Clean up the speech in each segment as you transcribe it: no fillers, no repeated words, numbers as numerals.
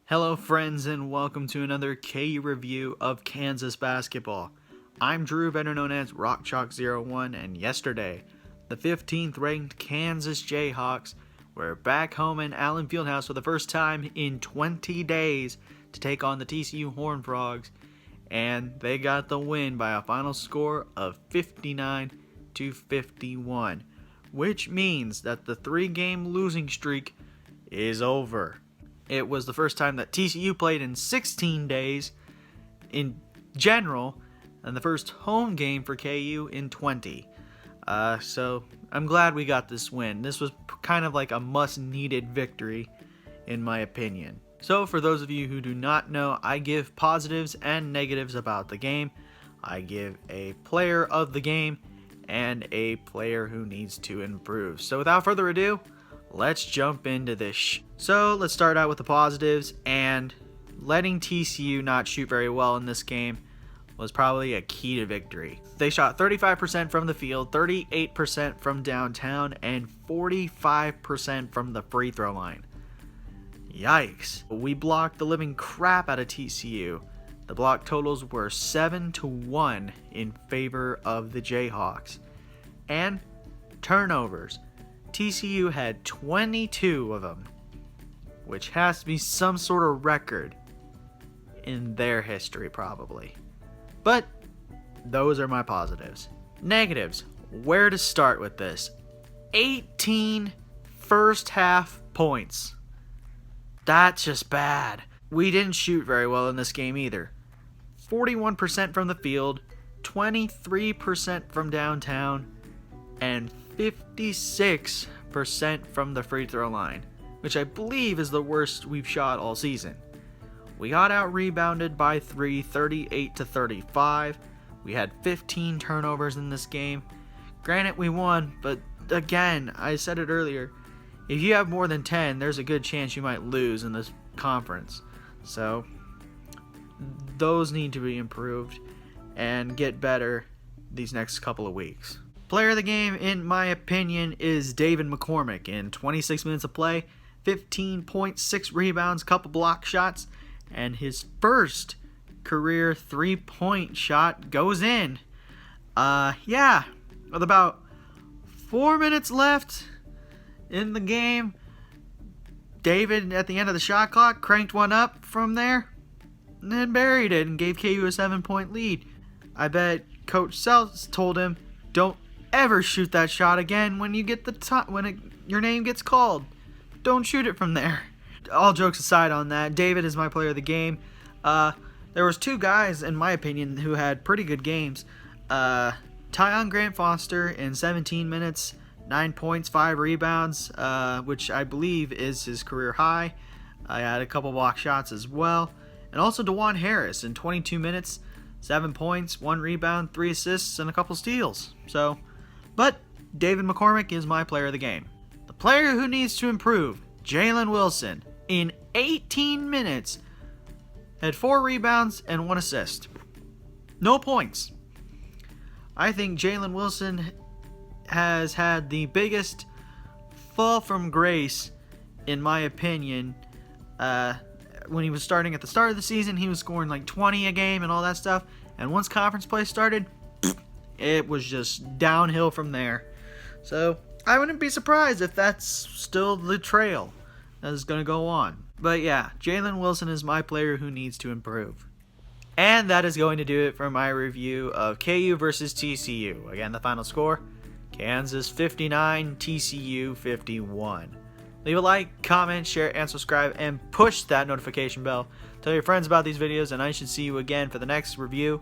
Hello friends and welcome to another KU review of Kansas basketball. I'm Drew, better known as RockChalk01, and yesterday, the 15th ranked Kansas Jayhawks were back home in Allen Fieldhouse for the first time in 20 days to take on the TCU Horned Frogs, and they got the win by a final score of 59-51, which means that the 3-game losing streak is over. It was the first time that TCU played in 16 days in general, and the first home game for KU in 20. So I'm glad we got this win. This was kind of like a must-needed victory, in my opinion. So for those of you who do not know, I give positives and negatives about the game. I give a player of the game and a player who needs to improve. So without further ado, let's jump into this. So let's start out with the positives, and letting TCU not shoot very well in this game was probably a key to victory. They shot 35% from the field, 38% from downtown, and 45% from the free throw line. Yikes. We blocked the living crap out of TCU. The block totals were 7-1 in favor of the Jayhawks. And turnovers. TCU had 22 of them, which has to be some sort of record in their history probably. But those are my positives. Negatives, where to start with this? 18 first half points. That's just bad. We didn't shoot very well in this game either. 41% from the field, 23% from downtown, and 56% from the free throw line, which I believe is the worst we've shot all season. We got out rebounded by 38-35. We had 15 turnovers in this game. Granted, we won, but again, I said it earlier, if you have more than 10, there's a good chance you might lose in this conference. So those need to be improved and get better these next couple of weeks. Player of the game, in my opinion, is David McCormick. In 26 minutes of play, 15.6 rebounds, couple block shots, and his first career 3-point shot goes in. With about 4 minutes left in the game, David, at the end of the shot clock, cranked one up from there and then buried it and gave KU a 7-point lead. I bet Coach Sells told him, don't ever shoot that shot again when you get your name gets called. Don't shoot it from there. All jokes aside on that, David is my player of the game. There was 2 guys, in my opinion, who had pretty good games. Tyon Grant Foster in 17 minutes, 9 points, 5 rebounds, which I believe is his career high. I had a couple block shots as well. And also DeJuan Harris in 22 minutes, 7 points, 1 rebound, 3 assists, and a couple steals. But David McCormick is my player of the game. The player who needs to improve, Jalen Wilson, in 18 minutes, had 4 rebounds and 1 assist. No points. I think Jalen Wilson has had the biggest fall from grace, in my opinion. When he was starting at the start of the season, he was scoring like 20 a game and all that stuff. And once conference play started, it was just downhill from there. So I wouldn't be surprised if that's still the trail that is going to go on. But yeah, Jalen Wilson is my player who needs to improve. And that is going to do it for my review of KU versus TCU. Again, the final score, Kansas 59, TCU 51. Leave a like, comment, share, and subscribe, and push that notification bell. Tell your friends about these videos, and I should see you again for the next review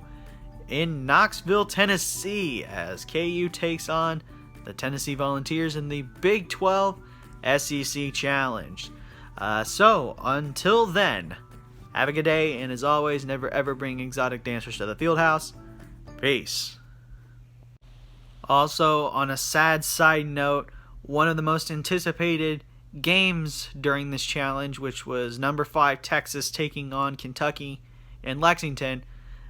in Knoxville, Tennessee, as KU takes on the Tennessee Volunteers in the Big 12 SEC Challenge. So, until then, have a good day, and as always, never ever bring exotic dancers to the field house. Peace. Also, on a sad side note, one of the most anticipated games during this challenge, which was number 5 Texas taking on Kentucky in Lexington,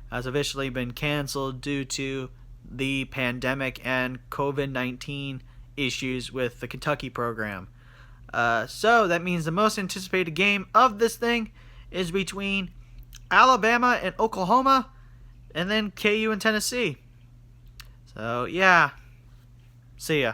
has officially been canceled due to the pandemic and COVID-19 issues with the Kentucky program. So that means the most anticipated game of this thing is between Alabama and Oklahoma, and then KU and Tennessee. So, yeah. See ya.